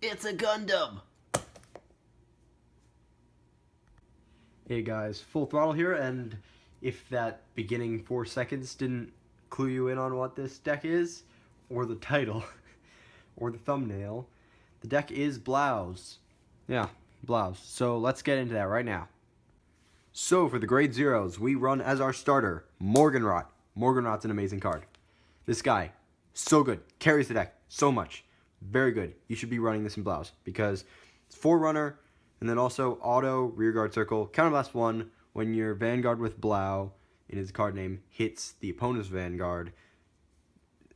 It's a Gundam! Hey guys, Full Throttle here, and if that beginning 4 seconds didn't clue you in on what this deck is, or the title, or the thumbnail, the deck is Blau's. Yeah, Blau's. So let's get into that right now. So for the grade zeros, we run as our starter, Morganrot. Morganrot's an amazing card. This guy, so good, carries the deck so much. Very good. You should be running this in Blau's because it's Forerunner, and then also auto, rearguard circle, counterblast 1 when your Vanguard with Blau in his card name hits the opponent's Vanguard.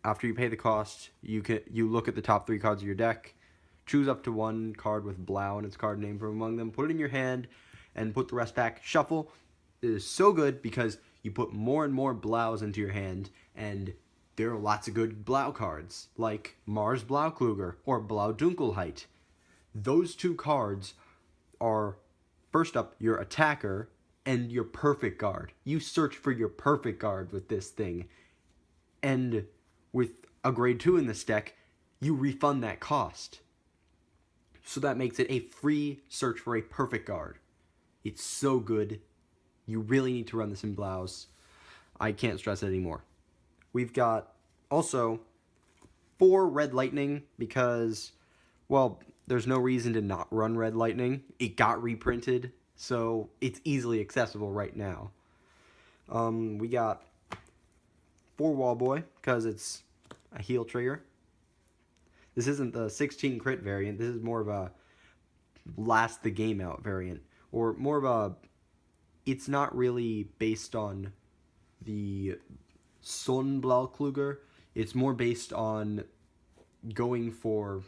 After you pay the cost, you look at the top 3 cards of your deck, choose up to 1 card with Blau in its card name from among them, put it in your hand, and put the rest back. Shuffle. It is so good because you put more and more Blaus into your hand, and there are lots of good Blau cards, like Mars Blaukluger or Blau Dunkelheit. Those 2 cards are, first up, your attacker and your perfect guard. You search for your perfect guard with this thing. And with a grade 2 in this deck, you refund that cost. So that makes it a free search for a perfect guard. It's so good. You really need to run this in Blaus. I can't stress it anymore. We've got also 4 Red Lightning because, well, there's no reason to not run Red Lightning. It got reprinted, so it's easily accessible right now. We got 4 Wallboy because it's a heal trigger. This isn't the 16 crit variant. This is more of a last the game out variant. Or more of a, it's not really based on the Son Blaukluger. It's more based on going for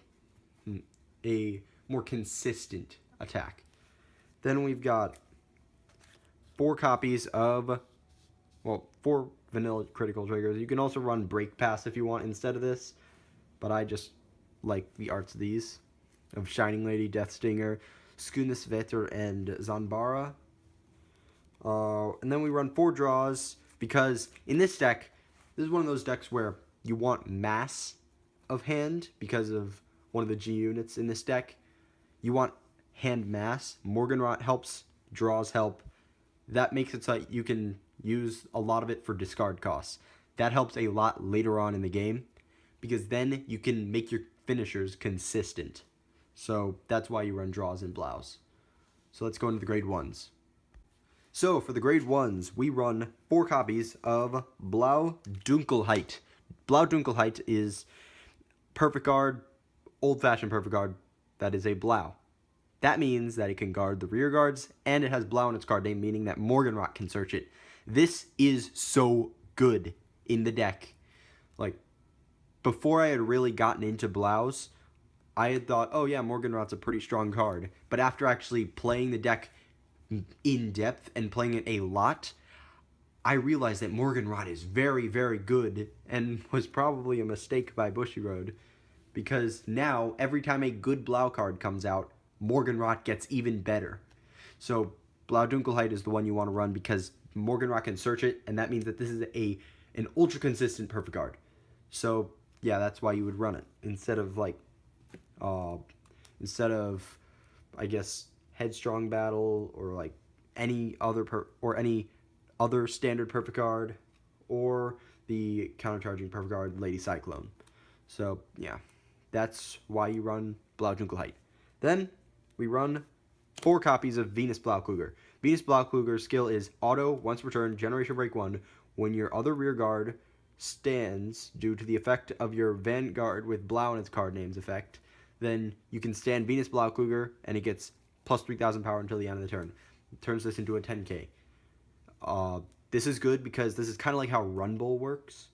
a more consistent attack. Then we've got 4 copies of, well, 4 vanilla critical triggers. You can also run Break Pass if you want instead of this, but I just like the arts of these, of Shining Lady, Death Stinger, Skunisvetter, and Zanbara. And then we run 4 draws, because in this deck, this is one of those decks where you want mass of hand because of one of the G units in this deck. You want hand mass. Morganrot helps, draws help. That makes it so that you can use a lot of it for discard costs. That helps a lot later on in the game, because then you can make your finishers consistent. So that's why you run draws in Blaus. So let's go into the grade 1s. So for the grade 1s, we run 4 copies of Blau Dunkelheit. Blau Dunkelheit is perfect guard, old-fashioned perfect guard, that is a Blau. That means that it can guard the rear guards, and it has Blau in its card name, meaning that Morganrot can search it. This is so good in the deck. Like, before I had really gotten into Blaus, I had thought, oh yeah, Morganrot's a pretty strong card. But after actually playing the deck in depth and playing it a lot, I realized that Morganrot is very, very good, and was probably a mistake by Bushiroad, because now every time a good Blau card comes out, Morganrot gets even better. So Blau Dunkelheit is the one you want to run because Morganrot can search it, and that means that this is an ultra consistent perfect guard. So yeah, that's why you would run it instead of I guess Headstrong Battle or like any other standard perfect guard, or the countercharging perfect guard Lady Cyclone. So yeah, that's why you run Blau Dunkelheit. Then we run 4 copies of Venus Blaukluger. Venus Blaukluger's skill is auto, once per turn, generation break 1. When your other rear guard stands due to the effect of your Vanguard with Blau in its card name's effect, then you can stand Venus Blaukluger, and it gets plus 3,000 power until the end of the turn. It turns this into a 10k. This is good because this is kind of like how Runbull works,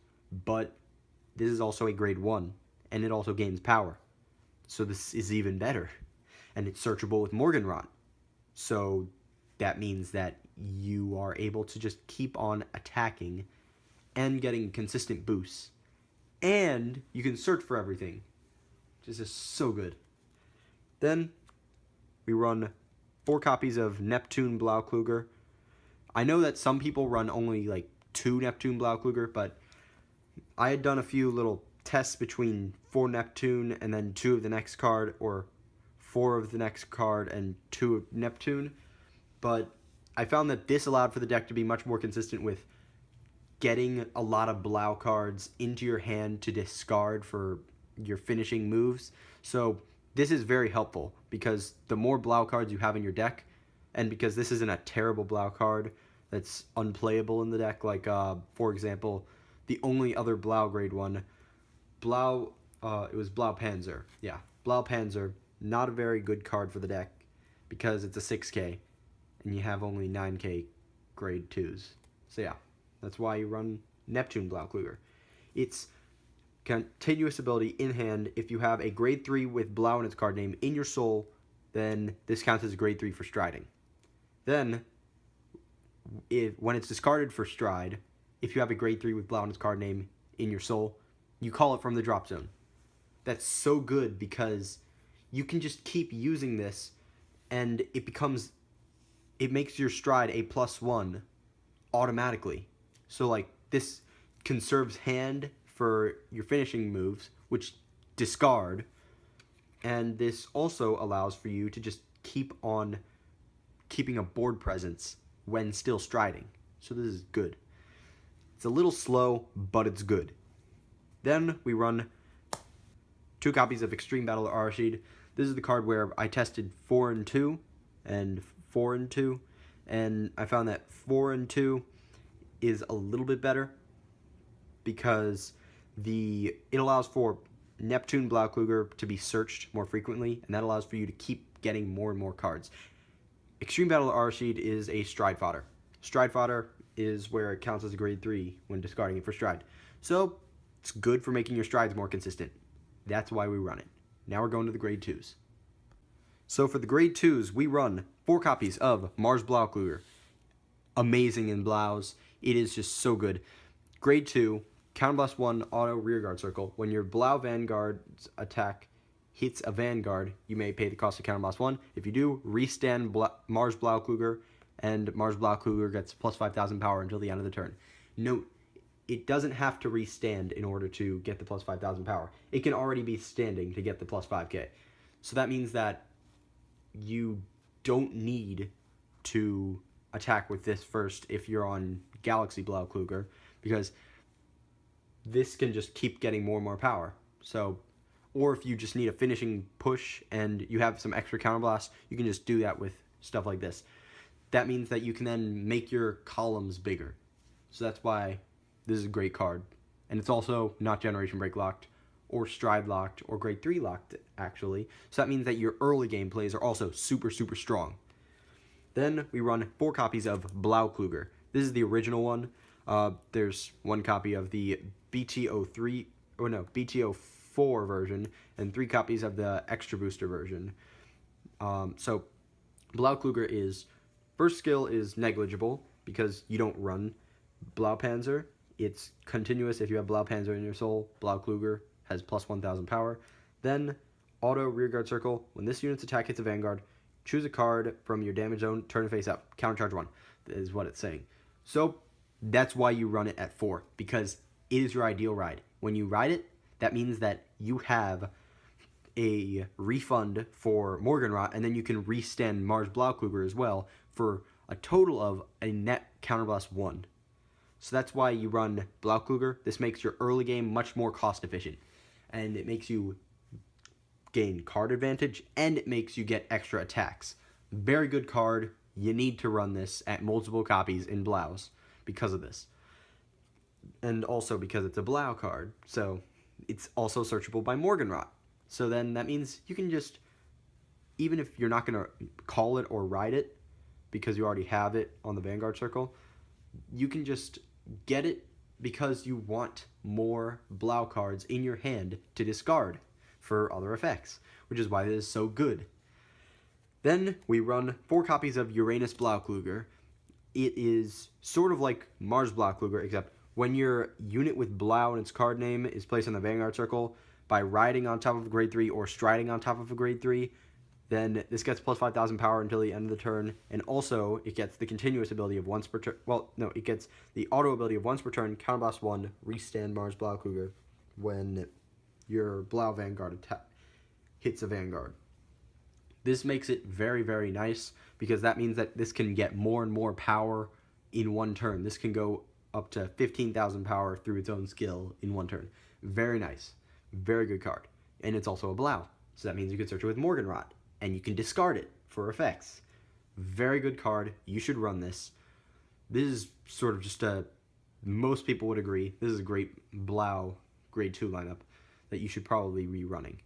but this is also a grade 1, and it also gains power. So this is even better. And it's searchable with Morganrot. So that means that you are able to just keep on attacking and getting consistent boosts. And you can search for everything, which is just so good. Then we run 4 copies of Neptune Blaukluger. I know that some people run only like 2 Neptune Blaukluger, but I had done a few little tests between 4 Neptune and then 2 of the next card, or 4 of the next card and 2 of Neptune. But I found that this allowed for the deck to be much more consistent with getting a lot of Blau cards into your hand to discard for your finishing moves. So this is very helpful because the more Blau cards you have in your deck, and because this isn't a terrible Blau card that's unplayable in the deck, like for example, the only other Blau grade one, Blau, it was Blau Panzer. Yeah, Blau Panzer, not a very good card for the deck because it's a 6k and you have only 9k grade 2s. So yeah, that's why you run Neptune Blau Kluger. It's continuous ability in hand. If you have a grade 3 with Blau in its card name in your soul, then this counts as a grade 3 for striding. Then, when it's discarded for stride, if you have a grade 3 with Blau in its card name in your soul, you call it from the drop zone. That's so good because you can just keep using this and it makes your stride a +1 automatically. So like this conserves hand for your finishing moves, which discard, and this also allows for you to just keep on keeping a board presence when still striding. So this is good. It's a little slow, but it's good. Then we run 2 copies of Extreme Battle Arashid. This is the card where I tested 4 and 2 and 4 and 2, and I found that 4 and 2 is a little bit better because it allows for Neptune Blau Kluger to be searched more frequently, and that allows for you to keep getting more and more cards. Extreme Battle Arashid is a stride fodder. Stride fodder is where it counts as a grade 3 when discarding it for stride. So it's good for making your strides more consistent. That's why we run it. Now we're going to the grade 2s. So for the grade 2s, we run 4 copies of Mars Blau Kluger. Amazing in Blaus. It is just so good. Grade 2, Counterblast 1 auto rearguard circle. When your Blau Vanguard's attack hits a Vanguard, you may pay the cost of Counterblast 1. If you do, restand Mars Blau Kluger, and Mars Blau Kluger gets plus 5,000 power until the end of the turn. Note, it doesn't have to restand in order to get the plus 5,000 power. It can already be standing to get the plus 5k. So that means that you don't need to attack with this first if you're on Galaxy Blau Kluger, because this can just keep getting more and more power. So, or if you just need a finishing push and you have some extra counterblast, you can just do that with stuff like this. That means that you can then make your columns bigger. So that's why this is a great card. And it's also not Generation Break locked, or Stride locked, or Grade 3 locked, actually. So that means that your early game plays are also super, super strong. Then we run 4 copies of Blau Kluger. This is the original one. There's 1 copy of the BT04 version, and 3 copies of the Extra Booster version. So Blau Kluger is, first skill is negligible, because you don't run Blau Panzer. It's continuous if you have Blau Panzer in your soul. Blau Kluger has plus 1,000 power. Then, auto rearguard circle. When this unit's attack hits a Vanguard, choose a card from your damage zone, turn it face up. Countercharge 1 is what it's saying. So, that's why you run it at 4, because it is your ideal ride. When you ride it, that means that you have a refund for Morgenrot, and then you can restand Mars Blau Kluger as well for a total of a net counterblast 1. So that's why you run Blau Kluger. This makes your early game much more cost efficient, and it makes you gain card advantage, and it makes you get extra attacks. Very good card. You need to run this at multiple copies in Blaus because of this. And also because it's a Blau card, so it's also searchable by Morgenrot. So then that means you can just, even if you're not going to call it or ride it, because you already have it on the Vanguard circle, you can just get it because you want more Blau cards in your hand to discard for other effects, which is why this is so good. Then we run 4 copies of Uranus Blau Kluger. It is sort of like Mars Blau Kluger, except when your unit with Blau in its card name is placed on the Vanguard circle by riding on top of a grade 3 or striding on top of a grade 3, then this gets plus 5,000 power until the end of the turn, and also it gets the continuous ability of once per turn. Well, no, it gets the auto ability of once per turn, counterblast 1, restand Mars Blau Kluger when your Blau Vanguard hits a Vanguard. This makes it very, very nice because that means that this can get more and more power in one turn. This can go up to 15,000 power through its own skill in one turn. Very nice. Very good card. And it's also a Blau. So that means you can search it with Morganrot. And you can discard it for effects. Very good card. You should run this. This is sort of just most people would agree, this is a great Blau grade 2 lineup that you should probably be running.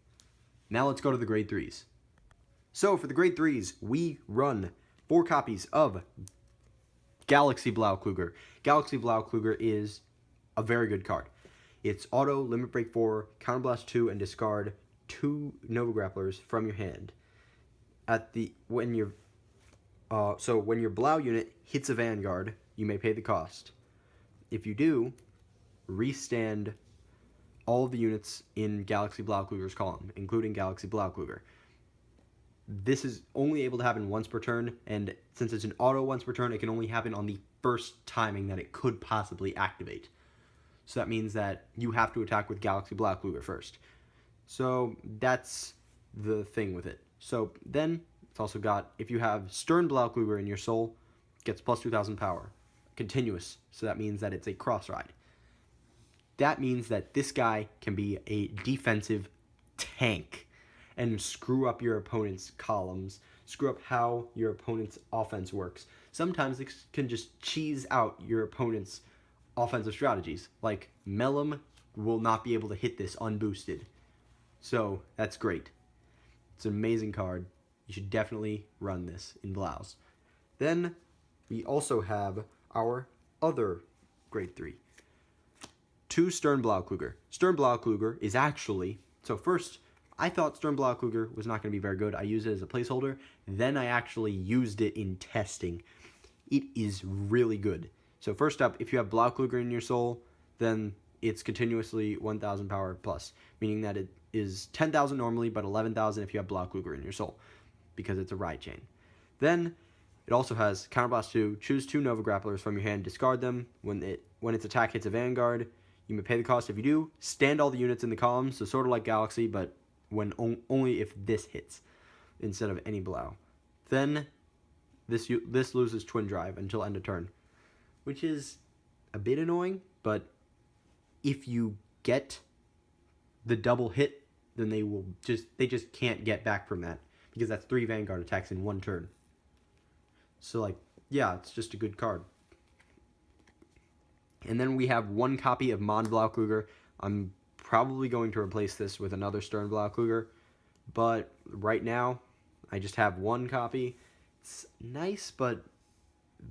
Now let's go to the grade 3s. So for the grade 3s, we run 4 copies of Galaxy Blau Kluger. Galaxy Blau Kluger is a very good card. It's auto, limit break 4, counterblast 2, and discard 2 Nova Grapplers from your hand. When your Blau unit hits a Vanguard, you may pay the cost. If you do, restand all of the units in Galaxy Blau Kluger's column, including Galaxy Blau Kluger. This is only able to happen once per turn, and since it's an auto once per turn, it can only happen on the first timing that it could possibly activate. So that means that you have to attack with Galaxy Blau Kluger first. So that's the thing with it. So then it's also got, if you have Stern Blau Kluger in your soul, it gets plus 2,000 power. Continuous. So that means that it's a cross ride. That means that this guy can be a defensive tank and screw up your opponent's columns, screw up how your opponent's offense works. Sometimes it can just cheese out your opponent's offensive strategies. Like, Mellum will not be able to hit this unboosted. So, that's great. It's an amazing card. You should definitely run this in Blaus. Then, we also have our other grade 3. 2 Stern Blau Kluger. Stern Blau Kluger is actually... So first, I thought Stern Blau Kluger was not going to be very good. I used it as a placeholder. Then I actually used it in testing. It is really good. So first up, if you have Blau Kluger in your soul, then it's continuously 1,000 power plus, meaning that it is 10,000 normally, but 11,000 if you have Blau Kluger in your soul, because it's a ride chain. Then it also has Counterblast 2, choose 2 Nova Grapplers from your hand, discard them. When its attack hits a Vanguard, you may pay the cost. If you do, stand all the units in the column, so sort of like Galaxy, but when only if this hits, instead of any Blau. Then this loses Twin Drive until end of turn, which is a bit annoying, but if you get the double hit, then they just can't get back from that, because that's 3 Vanguard attacks in one turn. So, like, yeah, it's just a good card. And then we have 1 copy of Mond Blau Kluger. I'm probably going to replace this with another Stern Blau Kluger, but right now I just have 1 copy. It's nice, but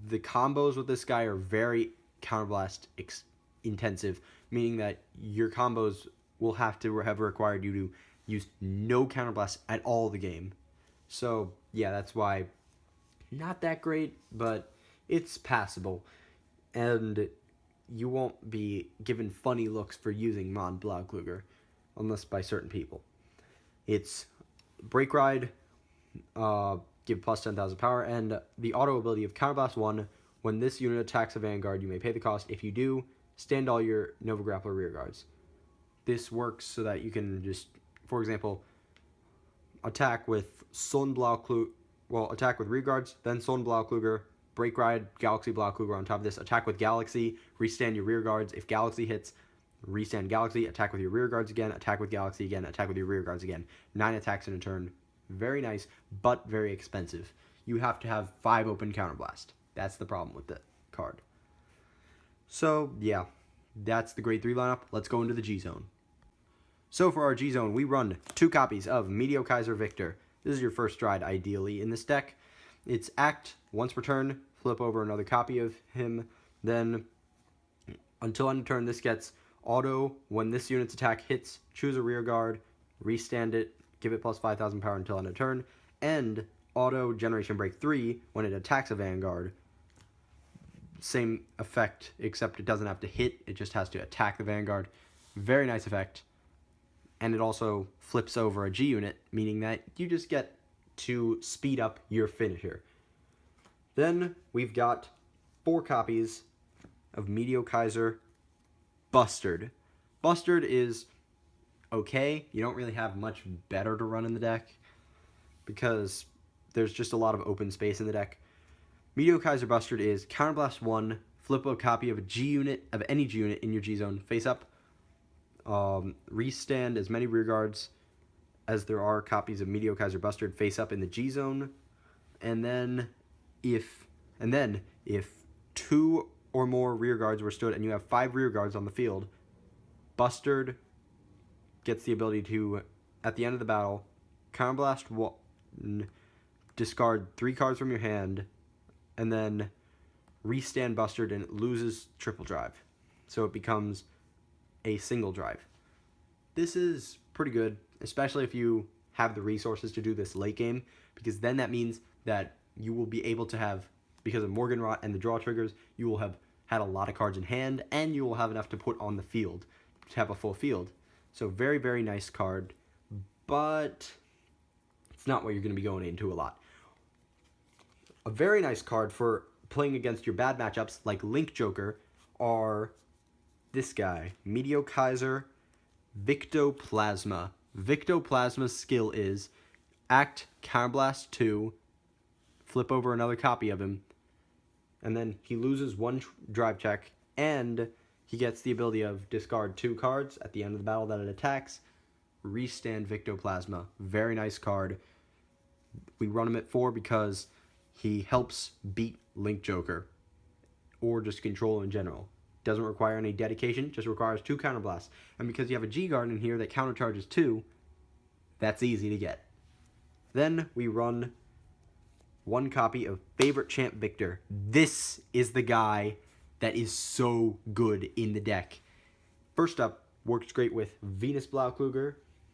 the combos with this guy are very counterblast intensive, meaning that your combos will have required you to use no counterblast at all the game. So, yeah, that's why not that great, but it's passable. And you won't be given funny looks for using Mond Blau Kluger, unless by certain people. It's Break Ride, give plus 10,000 power, and the auto ability of Counterblast 1. When this unit attacks a Vanguard, you may pay the cost. If you do, stand all your Nova Grappler rear guards. This works so that you can just, for example, attack with Son Blau Kluger, attack with rear guards, then Son Blau Kluger, Break Ride, Galaxy Blau Kluger on top of this, attack with Galaxy, restand your rear guards. If Galaxy hits, restand Galaxy, attack with your rear guards again, attack with Galaxy again, attack with your rear guards again. 9 attacks in a turn. Very nice, but very expensive. You have to have 5 open Counterblast. That's the problem with the card. So, yeah, that's the grade 3 lineup. Let's go into the G-Zone. So for our G-Zone, we run 2 copies of Meteor Kaiser Victor. This is your first ride, ideally, in this deck. It's act once per turn, flip over another copy of him, then until end of turn, this gets auto. When this unit's attack hits, choose a rear guard, restand it, give it plus 5,000 power until end of turn, and auto Generation Break 3 when it attacks a Vanguard. Same effect, except it doesn't have to hit, it just has to attack the Vanguard. Very nice effect. And it also flips over a G unit, meaning that you just get to speed up your finisher. Then we've got 4 copies of Meteor Kaiser Bustard. Bustard is okay. You don't really have much better to run in the deck, because there's just a lot of open space in the deck. Meteor Kaiser Bustard is Counterblast 1, flip a copy of a G unit, of any G unit in your G zone, face up, restand as many rear guards as there are copies of Meteor Kaiser Bustard face up in the G zone, and then if 2 or more rear guards were stood and you have 5 rear guards on the field, Bustard gets the ability to, at the end of the battle, Counterblast 1, discard 3 cards from your hand, and then restand Bustard, and it loses triple drive. So it becomes a single drive. This is pretty good, especially if you have the resources to do this late game, because then that means that you will be able to have, because of Morgenrot and the draw triggers, you will have had a lot of cards in hand, and you will have enough to put on the field to have a full field. So very, very nice card, but it's not what you're going to be going into a lot. A very nice card for playing against your bad matchups, like Link Joker, are this guy, Meteor Kaiser Victoplasma. Victoplasma's skill is act Counterblast 2, flip over another copy of him, and then he loses 1 drive check, and he gets the ability of discard 2 cards at the end of the battle that it attacks, restand Victoplasma. Very nice card. We run him at 4 because he helps beat Link Joker, or just control in general. Doesn't require any dedication, just requires 2 counterblasts. And because you have a G-Guard in here that countercharges 2, that's easy to get. Then we run 1 copy of Favorite Champ Victor. This is the guy that is so good in the deck. First up, works great with Venus Blau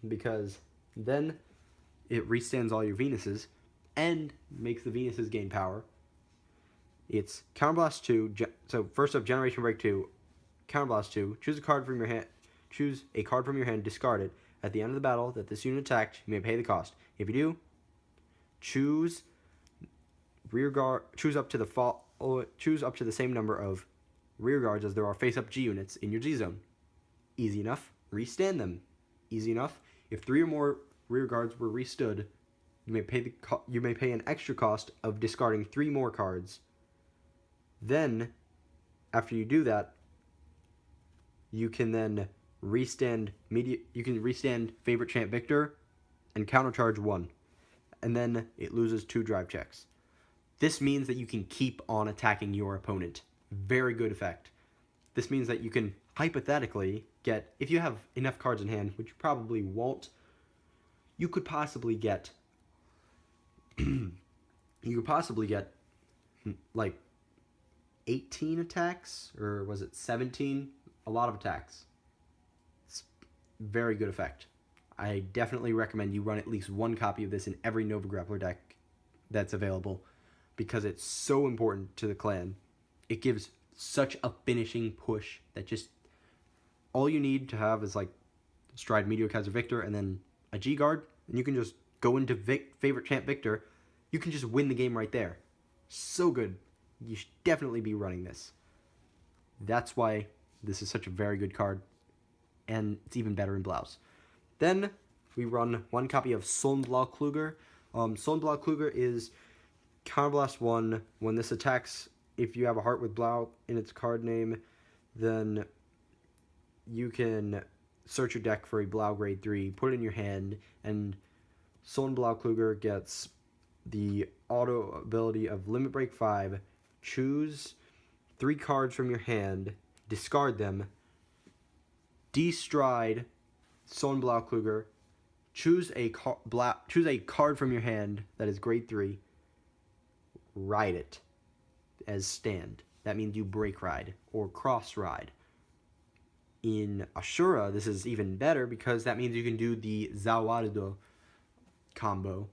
because then it restands all your Venuses and makes the Venuses gain power. It's Counterblast 2, so first up, Generation Break 2, Counterblast 2, choose a card from your hand, discard it. At the end of the battle that this unit attacked, you may pay the cost. If you do, choose up to the same number of rear guards as there are face-up G units in your G zone. Easy enough. Restand them. Easy enough. If 3 or more rear guards were restood, you may pay an extra cost of discarding 3 more cards. Then, after you do that, you can then restand Favorite Champ Victor and countercharge 1, and then it loses 2 drive checks. This means that you can keep on attacking your opponent. Very good effect. This means that you can hypothetically get, if you have enough cards in hand, which you probably won't, you could possibly get like 18 attacks, or was it 17? A lot of attacks. It's very good effect. I definitely recommend you run at least 1 copy of this in every Nova Grappler deck that's available, because it's so important to the clan. It gives such a finishing push that just all you need to have is like Stride Meteor Kaiser Victor and then a G-Guard, and you can just go into Favorite Champ Victor. You can just win the game right there. So good. You should definitely be running this. That's why this is such a very good card, and it's even better in Blaus. Then we run 1 copy of Blau Kluger. Blau Kluger is Counterblast 1. When this attacks, if you have a heart with Blau in its card name, then you can search your deck for a Blau grade 3, put it in your hand, and Blau Kluger gets the auto ability of Limit Break 5, choose 3 cards from your hand, discard them, destride Blau Kluger, choose a card from your hand that is grade 3, ride it as stand. That means you break ride or cross ride. In Ashura, this is even better because that means you can do the Zawardo combo.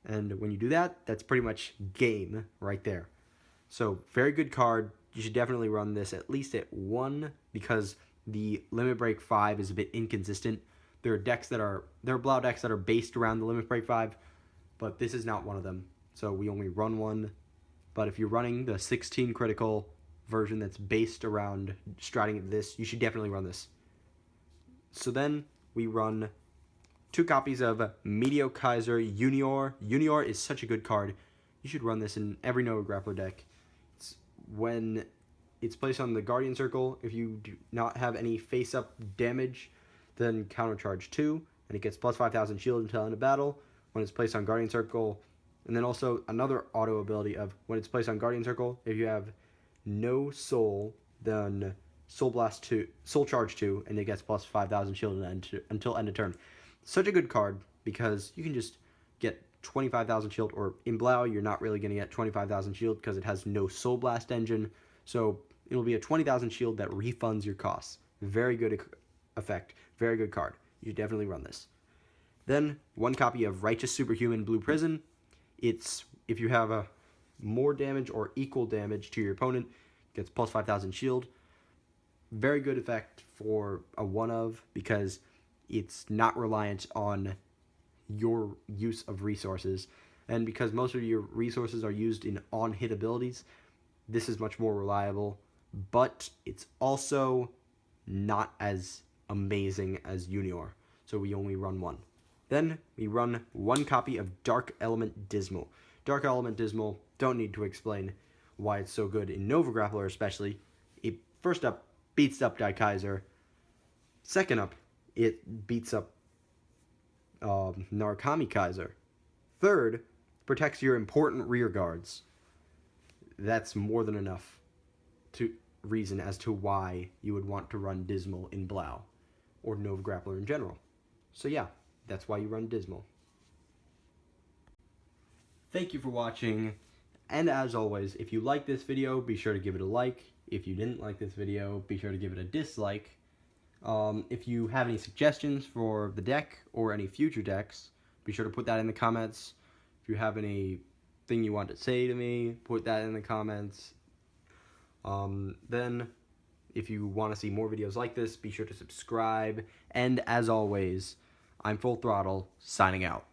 And when you do that, that's pretty much game right there. So, very good card. You should definitely run this at least at 1 because the Limit Break 5 is a bit inconsistent. There are Blau decks that are based around the Limit Break 5, but this is not one of them. So we only run 1. But if you're running the 16 critical version that's based around striding this, you should definitely run this. So then we run 2 copies of Meteor Kaiser Junior. Junior is such a good card. You should run this in every Nova Grappler deck. When it's placed on the Guardian Circle, if you do not have any face-up damage, then countercharge 2, and it gets plus 5,000 shield until end of battle when it's placed on Guardian Circle. And then also another auto ability of when it's placed on Guardian Circle, if you have no soul, then Soul Blast 2, Soul Charge 2, and it gets plus 5,000 shield until end of turn. Such a good card because you can just get 25,000 shield, or in Blau, you're not really going to get 25,000 shield because it has no Soul Blast engine. So it'll be a 20,000 shield that refunds your costs. Very good effect. Very good card. You should definitely run this. Then 1 copy of Righteous Superhuman Blue Prison. It's if you have a more damage or equal damage to your opponent, gets plus 5,000 shield. Very good effect for a 1-of because it's not reliant on your use of resources, and because most of your resources are used in on-hit abilities, this is much more reliable, but it's also not as amazing as Junior, so we only run 1. Then we run 1 copy of Dark Element Dismal. Dark Element Dismal, don't need to explain why it's so good in Nova Grappler especially. It first up beats up Daikaiser. Second up, it beats up Narukami Kaiser. Third, protects your important rear guards. That's more than enough reason as to why you would want to run Dismal in Blau, or Nova Grappler in general. So yeah, that's why you run Dismal. Thank you for watching, and as always, if you like this video, be sure to give it a like. If you didn't like this video, be sure to give it a dislike. If you have any suggestions for the deck or any future decks, be sure to put that in the comments. If you have anything you want to say to me, put that in the comments. Then, if you want to see more videos like this, be sure to subscribe. And as always, I'm Full Throttle, signing out.